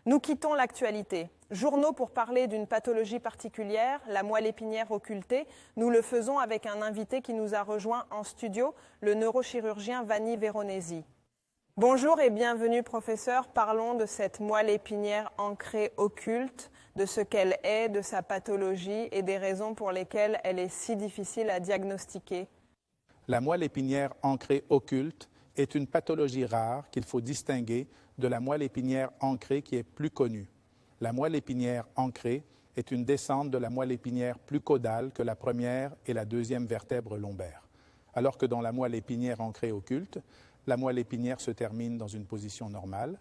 Nous quittons l'actualité. Journaux pour parler d'une pathologie particulière, la moelle épinière occultée. Nous le faisons avec un invité qui nous a rejoint en studio, le neurochirurgien Vanni Veronesi. Bonjour et bienvenue professeur. Parlons de cette moelle épinière ancrée occulte, de ce qu'elle est, de sa pathologie et des raisons pour lesquelles elle est si difficile à diagnostiquer. La moelle épinière ancrée occulte est une pathologie rare qu'il faut distinguer de la moelle épinière ancrée qui est plus connue. La moelle épinière ancrée est une descente de la moelle épinière plus caudale que la première et la deuxième vertèbre lombaire. Alors que dans la moelle épinière ancrée occulte, la moelle épinière se termine dans une position normale.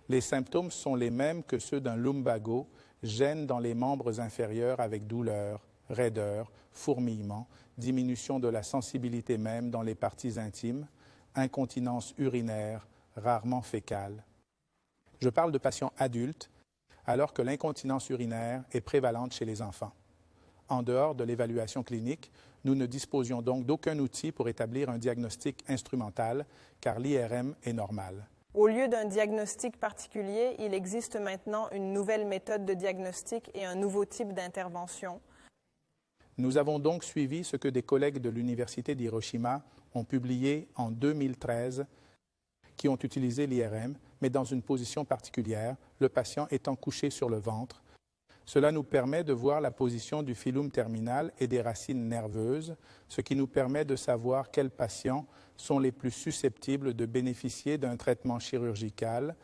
Les symptômes sont les mêmes que ceux d'un lumbago, gêne dans les membres inférieurs avec douleur, raideur, fourmillement, diminution de la sensibilité même dans les parties intimes, incontinence urinaire, rarement fécale. Je parle de patients adultes, alors que l'incontinence urinaire est prévalente chez les enfants. En dehors de l'évaluation clinique, nous ne disposions donc d'aucun outil pour établir un diagnostic instrumental, car l'IRM est normal. Au lieu d'un diagnostic particulier, il existe maintenant une nouvelle méthode de diagnostic et un nouveau type d'intervention. Nous avons donc suivi ce que des collègues de l'Université d'Hiroshima ont publié en 2013, qui ont utilisé l'IRM, mais dans une position particulière, le patient étant couché sur le ventre. Cela nous permet de voir la position du phylum terminal et des racines nerveuses, ce qui nous permet de savoir quels patients sont les plus susceptibles de bénéficier d'un traitement chirurgical.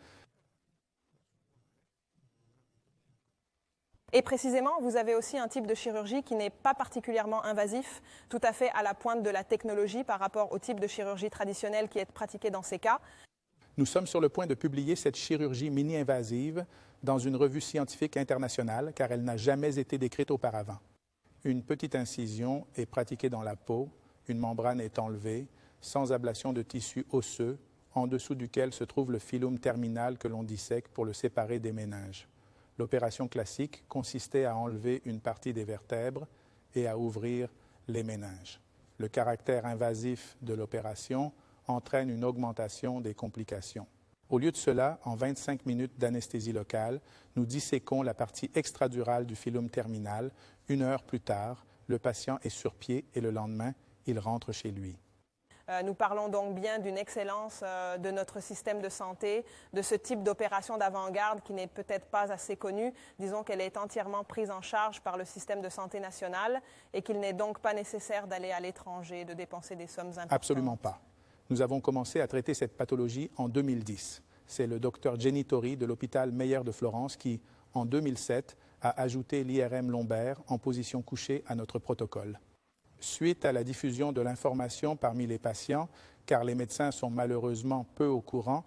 Et précisément, vous avez aussi un type de chirurgie qui n'est pas particulièrement invasif, tout à fait à la pointe de la technologie par rapport au type de chirurgie traditionnelle qui est pratiquée dans ces cas. Nous sommes sur le point de publier cette chirurgie mini-invasive dans une revue scientifique internationale, car elle n'a jamais été décrite auparavant. Une petite incision est pratiquée dans la peau, une membrane est enlevée, sans ablation de tissu osseux, en dessous duquel se trouve le phylum terminal que l'on dissèque pour le séparer des méninges. L'opération classique consistait à enlever une partie des vertèbres et à ouvrir les méninges. Le caractère invasif de l'opération entraîne une augmentation des complications. Au lieu de cela, en 25 minutes d'anesthésie locale, nous disséquons la partie extradurale du phylum terminal. 1 heure plus tard, le patient est sur pied et le lendemain, il rentre chez lui. Nous parlons donc bien d'une excellence de notre système de santé, de ce type d'opération d'avant-garde qui n'est peut-être pas assez connue. Disons qu'elle est entièrement prise en charge par le système de santé national et qu'il n'est donc pas nécessaire d'aller à l'étranger, de dépenser des sommes importantes. Absolument pas. Nous avons commencé à traiter cette pathologie en 2010. C'est le docteur Genitori de l'hôpital Meyer de Florence qui, en 2007, a ajouté l'IRM lombaire en position couchée à notre protocole. Suite à la diffusion de l'information parmi les patients, car les médecins sont malheureusement peu au courant,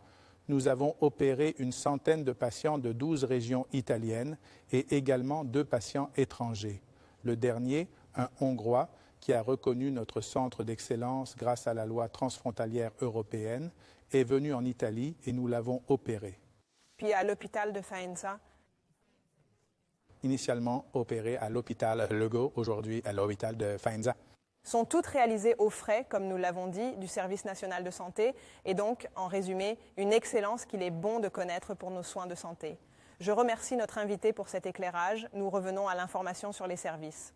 nous avons opéré une centaine de patients de 12 régions italiennes et également 2 patients étrangers. Le dernier, un Hongrois, qui a reconnu notre centre d'excellence grâce à la loi transfrontalière européenne, est venu en Italie et nous l'avons opéré. Puis à l'hôpital de Faenza. Initialement opéré à l'hôpital Lego, aujourd'hui à l'hôpital de Faenza. Sont toutes réalisées aux frais, comme nous l'avons dit, du Service national de santé, et donc, en résumé, une excellence qu'il est bon de connaître pour nos soins de santé. Je remercie notre invité pour cet éclairage. Nous revenons à l'information sur les services.